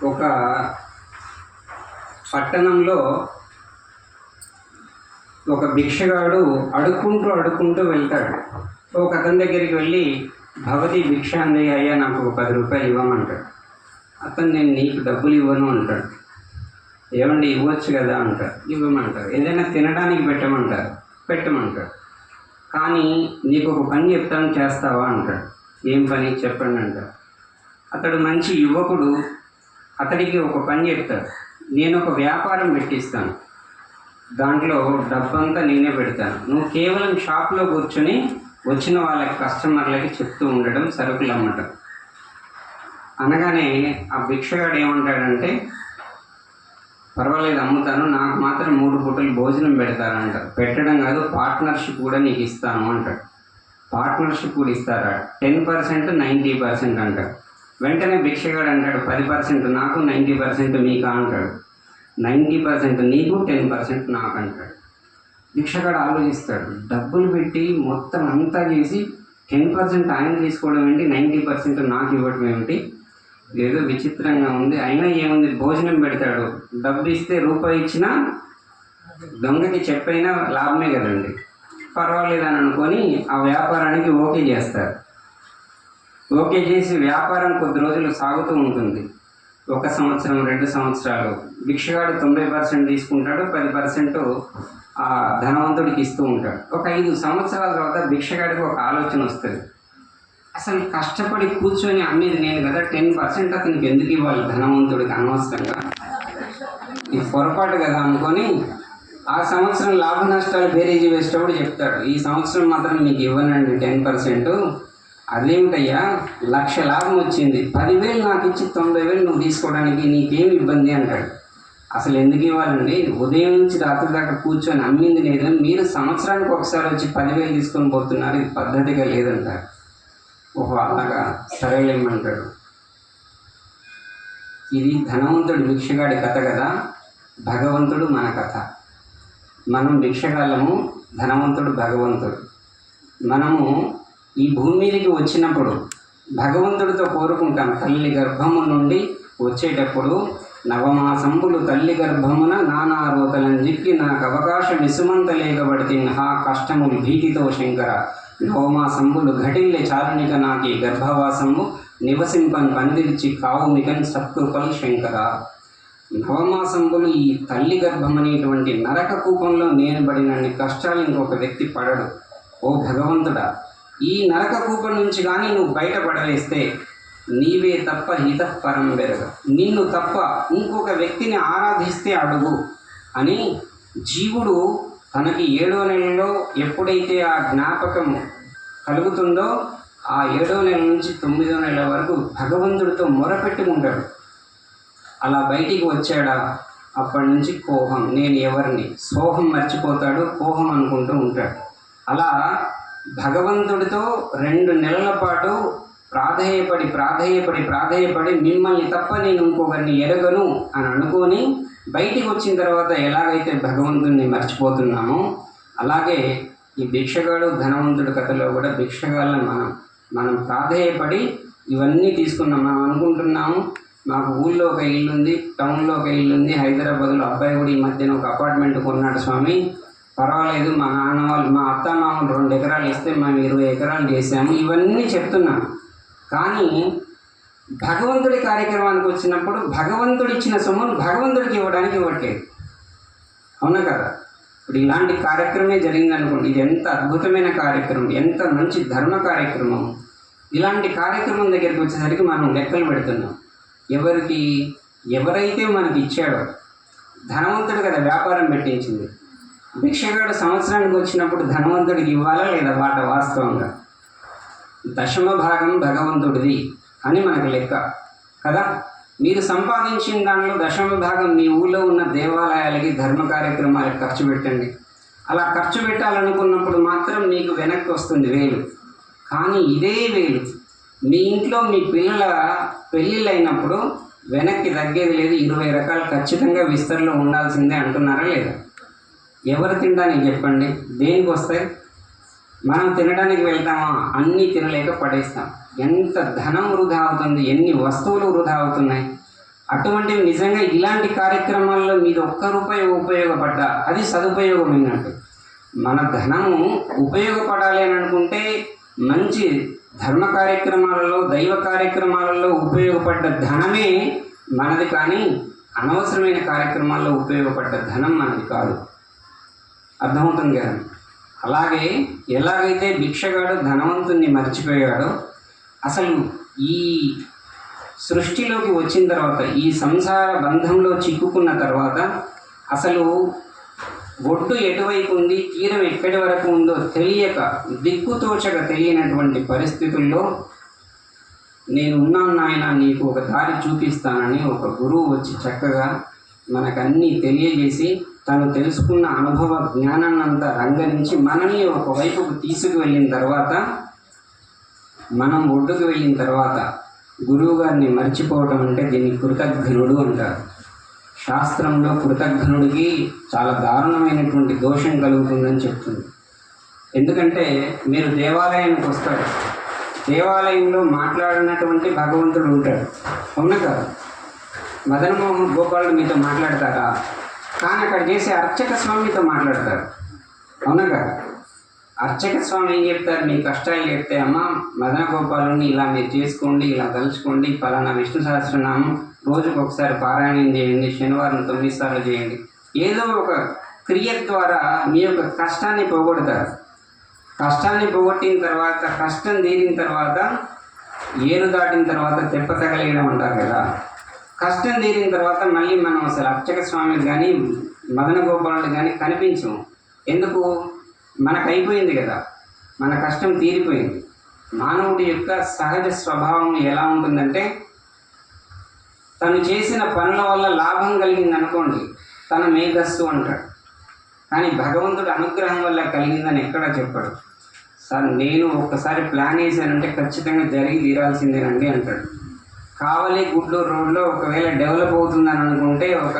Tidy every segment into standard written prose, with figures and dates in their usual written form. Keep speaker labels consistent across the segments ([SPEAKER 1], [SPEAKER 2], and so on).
[SPEAKER 1] ఒక పట్టణంలో ఒక భిక్షగాడు అడుక్కుంటూ వెళ్తాడు. ఒక అతని దగ్గరికి వెళ్ళి, భవతి భిక్ష అంది, అయ్యా నాకు 10 రూపాయలు ఇవ్వమంటాడు. అతను, నేను నీకు డబ్బులు ఇవ్వను అంటాడు. ఏమండి ఇవ్వచ్చు కదా అంటారు. ఇవ్వమంటారు. ఏదైనా తినడానికి పెట్టమంటారు. కానీ నీకు ఒక పని చెప్తాను, చేస్తావా అంటాడు. ఏం పని చెప్పండి అంటారు. అతడు మంచి యువకుడు. అతడికి ఒక పని చెప్తాడు, నేను ఒక వ్యాపారం పెట్టిస్తాను, దాంట్లో డబ్బంతా నేనే పెడతాను, నువ్వు కేవలం షాప్లో కూర్చొని వచ్చిన వాళ్ళకి కస్టమర్లకి చెప్తూ ఉండడం, సరుకులు అమ్మటం. అనగానే ఆ భిక్షగాడు ఏమంటాడంటే, పర్వాలేదు అమ్ముతాను, నాకు మాత్రం 3 పూటలు భోజనం పెడతారంటారు. పెట్టడం కాదు, పార్ట్నర్షిప్ కూడా నీకు ఇస్తాను అంటాడు. పార్ట్నర్షిప్ కూడా ఇస్తారా? 10% 90% అంటాడు. వెంటనే భిక్షగాడు అంటాడు, 10% నాకు 90% మీకా అంటాడు. 90% నీకు 10% నాకు అంటాడు. భిక్షగాడు ఆలోచిస్తాడు, డబ్బులు పెట్టి మొత్తం అంతా చేసి 10% ఆయన తీసుకోవడం ఏంటి, 90% నాకు ఇవ్వడం ఏమిటి, ఏదో విచిత్రంగా ఉంది. అయినా ఏముంది, భోజనం పెడతాడు, డబ్బు ఇస్తే రూపాయి ఇచ్చినా దొంగకి చెప్పైనా లాభమే కదండి. పర్వాలేదని అనుకొని ఆ వ్యాపారానికి ఓకే చేస్తారు. ఓకే చేసి వ్యాపారం కొద్ది రోజులు సాగుతూ ఉంటుంది. 1 సంవత్సరం, 2 సంవత్సరాలు. భిక్షగాడు 90% తీసుకుంటాడు, 10% ఆ ధనవంతుడికి ఇస్తూ ఉంటాడు. ఒక 5 సంవత్సరాల తర్వాత భిక్షగాడికి ఒక ఆలోచన వస్తుంది, అసలు కష్టపడి కూర్చొని అమ్మేది నేను కదా, 10% అతనికి ఎందుకు ఇవ్వాలి ధనవంతుడికి అనవసరంగా, ఇది పొరపాటు కదా అనుకొని ఆ సంవత్సరం లాభ నష్టాలు బేరీజు వేసేటప్పుడు చెప్తాడు, ఈ సంవత్సరం మాత్రం మీకు ఇవ్వనండి 10%. అదేమిటయ్యా, 1,00,000 లాభం వచ్చింది, 10,000 నాకు ఇచ్చి 90,000 నువ్వు తీసుకోవడానికి నీకేమి ఇబ్బంది అంటాడు. అసలు ఎందుకు ఇవ్వాలండి, ఉదయం నుంచి రాత్రి దాకా కూర్చొని అమ్మింది లేదు, మీరు సంవత్సరానికి ఒకసారి వచ్చి 10,000 తీసుకొని పోతున్నారు, ఇది పద్ధతిగా లేదంటారు. ఓహో అలాగా, సరేలేమంటాడు. ఇది ధనవంతుడు భిక్షగాడి కథ కదా, భగవంతుడు మన కథ. మనం భిక్షగాళ్ళము, ధనవంతుడు భగవంతుడు. మనము ఈ భూమి మీదకి వచ్చినప్పుడు భగవంతుడితో కోరుకుంటాం, తల్లి గర్భము నుండి వచ్చేటప్పుడు నవమాసంబులు తల్లి గర్భమున నానా రోతలను జిక్కి నాకు అవకాశం ఇసుమంత లేకబడితే హా కష్టములు భీతితో శంకర, నవమాసంబులు ఘటిల్లె చారునిక నాకి గర్భవాసము నివసింపన్ పందిర్చి కావుమికన్ సత్కృపల్ శంకర. నవమాసంబులు ఈ తల్లి గర్భం అనేటువంటి నరక కూపంలో నేను పడినన్ని కష్టాలు ఇంకొక వ్యక్తి పడడు. ఓ భగవంతుడా, ఈ నరక కూపం నుంచి కానీ నువ్వు బయటపడవేస్తే నీవే తప్ప హితపరం బెరగ, నిన్ను తప్ప ఇంకొక వ్యక్తిని ఆరాధిస్తే అడుగు అని జీవుడు తనకి 7వ నెలలో ఎప్పుడైతే ఆ జ్ఞాపకం కలుగుతుందో ఆ 7వ నెల నుంచి 9వ నెల వరకు భగవంతుడితో మొరపెట్టుకుంటాడు. అలా బయటికి వచ్చాడా, అప్పటి నుంచి కోహం, నేను ఎవరిని, సోహం మర్చిపోతాడు, కోహం అనుకుంటూ ఉంటాడు. అలా భగవంతుడితో 2 నెలల పాటు ప్రాధేయపడి మిమ్మల్ని తప్ప నేను ఇంకొకరిని ఎరగను అని అనుకొని బయటికి వచ్చిన తర్వాత ఎలాగైతే భగవంతుడిని మర్చిపోతున్నామో, అలాగే ఈ భిక్షగాడు ధనవంతుడి కథలో కూడా భిక్షగాళ్ళని మనం ప్రాధేయపడి ఇవన్నీ తీసుకున్నాం. మనం అనుకుంటున్నాము, మాకు ఊళ్ళో ఒక ఇల్లు ఉంది, టౌన్లో ఒక ఇల్లు ఉంది, హైదరాబాద్లో అబ్బాయి కూడా ఈ మధ్యన ఒక అపార్ట్మెంట్ కొన్నాడు స్వామి, పర్వాలేదు, మా నాన్న వాళ్ళు మా అత్తమామలు 2 ఎకరాలు ఇస్తే మేము 20 ఎకరాలు చేసాము, ఇవన్నీ చెప్తున్నాం. కానీ భగవంతుడి కార్యక్రమానికి వచ్చినప్పుడు భగవంతుడు ఇచ్చిన సొమ్మును భగవంతుడికి ఇవ్వడానికి ఇవ్వట్లేదు. అవునా కదా? ఇప్పుడు ఇలాంటి కార్యక్రమే జరిగిందనుకోండి, ఇది ఎంత అద్భుతమైన కార్యక్రమం, ఎంత మంచి ధర్మ కార్యక్రమం. ఇలాంటి కార్యక్రమం దగ్గరికి వచ్చేసరికి మనం లెక్కలు పెడుతున్నాం. ఎవరైతే మనకి ఇచ్చాడో, ధనవంతుడు కదా వ్యాపారం పెట్టించింది, భిక్షగాడు సంవత్సరానికి వచ్చినప్పుడు ధనవంతుడికి ఇవ్వాలా లేదా వాట వాస్తవంగా? 10వ భాగం భగవంతుడిది అని మనకు లెక్క కదా. మీరు సంపాదించిన దానిలో 10వ భాగం మీ ఊళ్ళో ఉన్న దేవాలయాలకి, ధర్మ కార్యక్రమాలకు ఖర్చు పెట్టండి. అలా ఖర్చు పెట్టాలనుకున్నప్పుడు మాత్రం మీకు వెనక్కి వస్తుంది 1000. కానీ ఇదే 1000 మీ ఇంట్లో మీ పిల్లల పెళ్ళిళ్ళు అయినప్పుడు వెనక్కి తగ్గేది లేదు. 20 రకాలు ఖచ్చితంగా విస్తరలో ఉండాల్సిందే అంటున్నారా లేదా? ఎవరు తినడానికి చెప్పండి, దేనికి వస్తాయి? మనం తినడానికి వెళ్తామా, అన్నీ తినలేక పడేస్తాం. ఎంత ధనం వృధా అవుతుంది, ఎన్ని వస్తువులు వృధా అవుతున్నాయి. అటువంటివి నిజంగా ఇలాంటి కార్యక్రమాల్లో మీద ఒక్క రూపాయి ఉపయోగపడ్డా అది సదుపయోగమైనట్టు. మన ధనము ఉపయోగపడాలి అని అనుకుంటే మంచి ధర్మ కార్యక్రమాలలో, దైవ కార్యక్రమాలలో ఉపయోగపడ్డ ధనమే మనది, కానీ అనవసరమైన కార్యక్రమాల్లో ఉపయోగపడ్డ ధనం మనది కాదు. అర్థమవుతుంది కదా? అలాగే ఎలాగైతే భిక్షగాడు ధనవంతుణ్ణి మర్చిపోయాడో, అసలు ఈ సృష్టిలోకి వచ్చిన తర్వాత, ఈ సంసార బంధంలో చిక్కుకున్న తర్వాత అసలు ఒడ్డు ఎటువైపు ఉంది, తీరం ఎక్కడి వరకు ఉందో తెలియక, దిక్కుతోచక తెలియనటువంటి పరిస్థితుల్లో నేను ఉన్నాను నాయన, నీకు ఒక దారి చూపిస్తానని ఒక గురువు వచ్చి చక్కగా మనకన్నీ తెలియజేసి తను తెలుసుకున్న అనుభవ జ్ఞానాన్నంతా రంగరించి మనల్ని ఒకవైపుకు తీసుకువెళ్ళిన తర్వాత, మనం ఒడ్డుకు వెళ్ళిన తర్వాత గురువు గారిని మర్చిపోవటం అంటే దీన్ని కృతజ్ఞనుడు అంటారు. శాస్త్రంలో కృతజ్ఞనుడికి చాలా దారుణమైనటువంటి దోషం కలుగుతుందని చెప్తుంది. ఎందుకంటే మీరు దేవాలయానికి వస్తారు, దేవాలయంలో మాట్లాడినటువంటి భగవంతుడు ఉంటాడు, అవునా కదా? మదనమోహన్ గోపాలుడు మీతో మాట్లాడతారా? కానీ అక్కడ చేసే అర్చక స్వామితో మాట్లాడతారు, అవునా కదా? అర్చక స్వామి ఏం చెప్తారు? మీ కష్టాలు చెప్తే, అమ్మ మదన గోపాలుని ఇలా మీరు చేసుకోండి, ఇలా తలుచుకోండి, ఫలానా విష్ణు సహస్రనామం రోజుకు ఒకసారి పారాయణం చేయండి, శనివారం 9 సార్లు చేయండి. ఏదో ఒక క్రియ ద్వారా మీ యొక్క కష్టాన్ని పోగొడతారు. కష్టాన్ని పోగొట్టిన తర్వాత, కష్టం తీరిన తర్వాత, ఏరు దాటిన తర్వాత తెప్ప తగలేయడం అంటారు కదా. కష్టం తీరిన తర్వాత మళ్ళీ మనం అసలు అర్చక స్వామికి కానీ మదన గోపాలుడు కానీ కనిపించము. ఎందుకు? మనకు అయిపోయింది కదా, మన కష్టం తీరిపోయింది. మానవుడి యొక్క సహజ స్వభావం ఎలా ఉంటుందంటే, తను చేసిన పనుల వల్ల లాభం కలిగింది అనుకోండి, తన మేధస్సు అంటాడు. కానీ భగవంతుడి అనుగ్రహం వల్ల కలిగిందని ఎక్కడా చెప్పాడు. సార్ నేను ఒక్కసారి ప్లాన్ వేసానంటే ఖచ్చితంగా జరిగి తీరాల్సిందేనండి అంటాడు. కావలి గుడ్లూరు రోడ్లో ఒకవేళ డెవలప్ అవుతుందని అనుకుంటే ఒక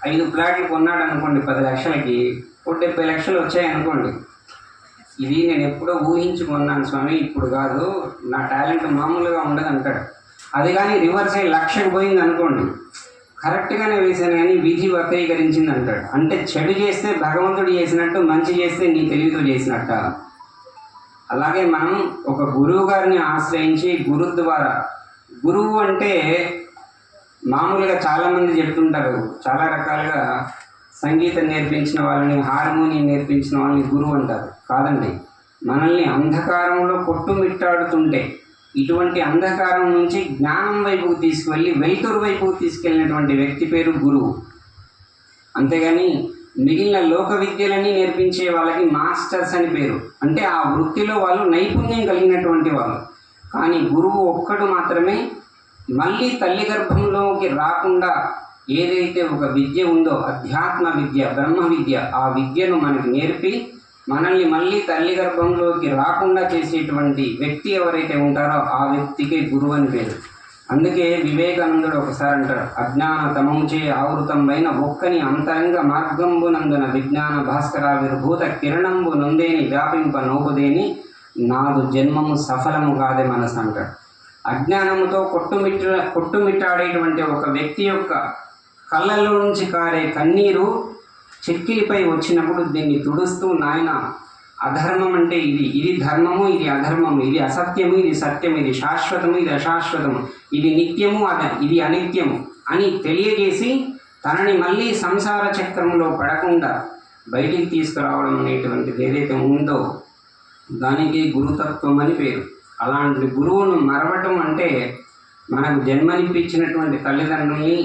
[SPEAKER 1] 5 ప్లాట్లు కొన్నాడు అనుకోండి 10 లక్షలకి, 70 లక్షలు వచ్చాయనుకోండి, ఇది నేను ఎప్పుడో ఊహించుకున్నాను స్వామి, ఇప్పుడు కాదు, నా టాలెంట్ మామూలుగా ఉండదు అంటాడు. అది కానీ రివర్స్ అయ్యి 1,00,000కి పోయింది అనుకోండి, కరెక్ట్గానే వేసాను కానీ విధి వక్రీకరించింది అంటాడు. అంటే చెడు చేస్తే భగవంతుడు చేసినట్టు, మంచి చేస్తే నీ తెలివితో చేసినట్ట. అలాగే మనం ఒక గురువు గారిని ఆశ్రయించి గురు ద్వారా, గురువు అంటే మామూలుగా చాలామంది చెప్తుంటారు, చాలా రకాలుగా సంగీతం నేర్పించిన వాళ్ళని, హార్మోనియం నేర్పించిన వాళ్ళని గురువు అంటారు. కాదండి, మనల్ని అంధకారంలో కొట్టుమిట్టాడుతుంటే ఇటువంటి అంధకారం నుంచి జ్ఞానం వైపుకు తీసుకువెళ్ళి వెలుతురు వైపుకు తీసుకెళ్ళినటువంటి వ్యక్తి పేరు గురువు. అంతేగాని మిగిలిన లోక విద్యలన్నీ నేర్పించే వాళ్ళకి మాస్టర్స్ అని పేరు. అంటే ఆ వృత్తిలో వాళ్ళు నైపుణ్యం కలిగినటువంటి వాళ్ళు. కానీ గురువు ఒక్కడు మాత్రమే మళ్ళీ తల్లి గర్భంలోకి రాకుండా ఏదైతే ఒక విద్య ఉందో, అధ్యాత్మ విద్య, బ్రహ్మ విద్య, ఆ విద్యను మనకి నేర్పి మనల్ని మళ్ళీ తల్లి గర్భంలోకి రాకుండా చేసేటువంటి వ్యక్తి ఎవరైతే ఉంటారో ఆ వ్యక్తికి గురువు అని పేరు. అందుకే వివేకానందుడు ఒకసారి అంటారు, అజ్ఞాన తమంచే ఆవృతంబైన ఒక్కని అంతరంగ మార్గంబునందున విజ్ఞాన భాస్కరావిర్భూత కిరణంబు నొందేని వ్యాపింప నోపుదేని నాదు జన్మము సఫలము కాదే మనసు అంటాడు. అజ్ఞానముతో కొట్టుమిట్టాడేటువంటి ఒక వ్యక్తి యొక్క కళ్ళలో నుంచి కారే కన్నీరు చెక్కిలిపై వచ్చినప్పుడు దీన్ని తుడుస్తూ, నాయన అధర్మం అంటే ఇది, ఇది ధర్మము, ఇది అధర్మము, ఇది అసత్యము, ఇది సత్యము, ఇది శాశ్వతము, ఇది అశాశ్వతము, ఇది నిత్యము, ఇది అనిత్యము అని తెలియజేసి తనని మళ్ళీ సంసార చక్రంలో పడకుండా బయటికి తీసుకురావడం అనేటువంటిది ఏదైతే ఉందో దానికి గురుతత్వం అని పేరు. అలాంటి గురువును మరవటం అంటే మనకు జన్మనిప్పించినటువంటి తల్లిదండ్రుల్ని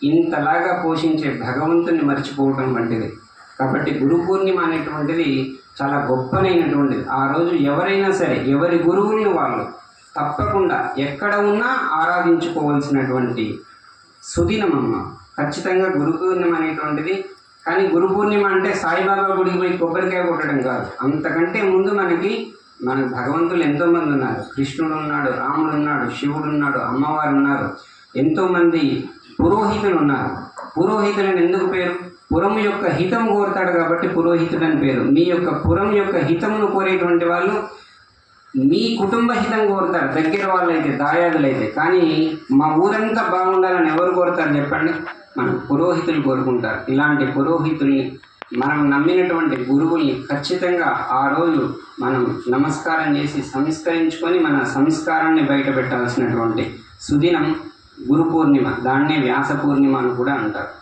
[SPEAKER 1] ఇంతలాగా పోషించే భగవంతుని మర్చిపోవటం వంటిది. కాబట్టి గురు పూర్ణిమ అనేటువంటిది చాలా గొప్పనైనటువంటిది. ఆ రోజు ఎవరైనా సరే ఎవరి గురువుల్ని వాళ్ళు తప్పకుండా ఎక్కడ ఉన్నా ఆరాధించుకోవాల్సినటువంటి సుదినమమ్మ. ఖచ్చితంగా గురు పూర్ణిమ అనేటువంటిది. కానీ గురు పూర్ణిమ అంటే సాయిబాబా గుడికి పోయి కొబ్బరికాయ కొట్టడం కాదు. అంతకంటే ముందు మన భగవంతులు ఎంతోమంది ఉన్నారు. కృష్ణుడు ఉన్నాడు, రాముడు ఉన్నాడు, శివుడు ఉన్నాడు, అమ్మవారు ఉన్నారు, ఎంతోమంది పురోహితులు ఉన్నారు. పురోహితులని ఎందుకు పేరు? పురం యొక్క హితం కోరుతాడు కాబట్టి పురోహితుడు అని పేరు. మీ యొక్క పురం యొక్క హితమును కోరేటువంటి వాళ్ళు మీ కుటుంబ హితం కోరుతారు, దగ్గర వాళ్ళైతే, దాయాదులైతే. కానీ మా ఊరంతా బాగుండాలని ఎవరు కోరుతారు చెప్పండి? మన పురోహితులు కోరుకుంటారు. ఇలాంటి పురోహితుల్ని, మనం నమ్మినటువంటి గురువుల్ని ఖచ్చితంగా ఆ రోజు మనం నమస్కారం చేసి సంస్కరించుకొని మన సంస్కారాన్ని బయట పెట్టాల్సినటువంటి సుదినం గురు పూర్ణిమ. దాన్నే వ్యాస పూర్ణిమ అని కూడా అంటారు.